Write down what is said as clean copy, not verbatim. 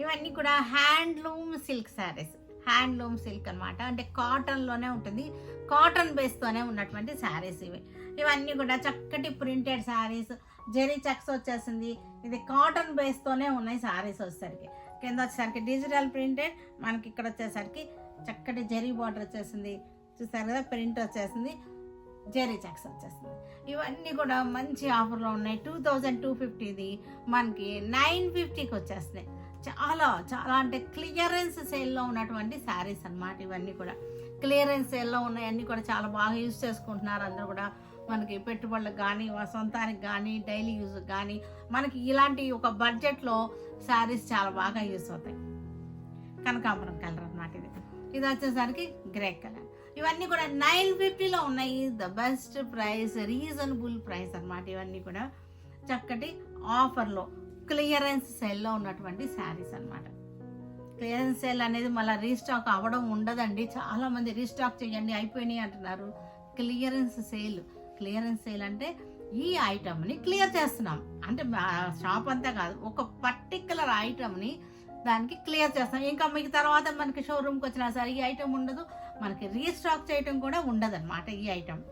ఇవన్నీ కూడా handloom silk saris. Handloom silk అనమాట, అంటే కాటన్లోనే ఉంటుంది, కాటన్ బేస్తోనే ఉన్నటువంటి శారీస్ ఇవి. ఇవన్నీ కూడా చక్కటి ప్రింటెడ్ శారీస్, జెరీ చెక్స్ వచ్చేసింది. ఇది కాటన్ బేస్తోనే ఉన్నాయి శారీస్. వచ్చేసరికి కింద వచ్చేసరికి డిజిటల్ ప్రింటెడ్, మనకి ఇక్కడ వచ్చేసరికి చక్కటి జెరీ బార్డర్ వచ్చేసింది. చూసారు కదా, ప్రింట్ వచ్చేసింది, జెరీ చెక్స్ వచ్చేసింది. ఇవన్నీ కూడా మంచి ఆఫర్లో ఉన్నాయి. 2250 మనకి 950కి వచ్చేస్తున్నాయి. చాలా చాలా అంటే క్లియరెన్స్ సేల్లో ఉన్నటువంటి శారీస్ అన్నమాట. ఇవన్నీ కూడా క్లియరెన్స్ సేల్లో ఉన్నాయి, అన్నీ కూడా చాలా బాగా యూజ్ చేసుకుంటున్నారు అందరూ కూడా. మనకి పెట్టుబడులకు కానీ, సొంతానికి కానీ, డైలీ యూజ్కి కానీ మనకి ఇలాంటి ఒక బడ్జెట్లో శారీస్ చాలా బాగా యూజ్ అవుతాయి. కనకాంబరం కలర్ అన్నమాట ఇది. ఇది వచ్చేసరికి గ్రే కలర్. ఇవన్నీ కూడా 950లో ఉన్నాయి. The best price, reasonable price అన్నమాట. ఇవన్నీ కూడా చక్కటి ఆఫర్లో క్లియరెన్స్ సేల్లో ఉన్నటువంటి శారీస్ అన్నమాట. క్లియరెన్స్ సేల్ అనేది మళ్ళీ రీస్టాక్ అవ్వడం ఉండదండి. చాలామంది రీస్టాక్ చేయండి అయిపోయినాయి అంటున్నారు. క్లియరెన్స్ సేల్, క్లియరెన్స్ సేల్ అంటే ఈ ఐటమ్ని క్లియర్ చేస్తున్నాం అంటే షాప్ అంతా కాదు, ఒక పర్టికులర్ ఐటమ్ని దానికి క్లియర్ చేస్తాం. ఇంకా మీకు తర్వాత మనకి షోరూమ్కి వచ్చినా సరే ఈ ఐటమ్ ఉండదు, మనకి రీస్టాక్ చేయటం కూడా ఉండదు అనమాట ఈ ఐటమ్.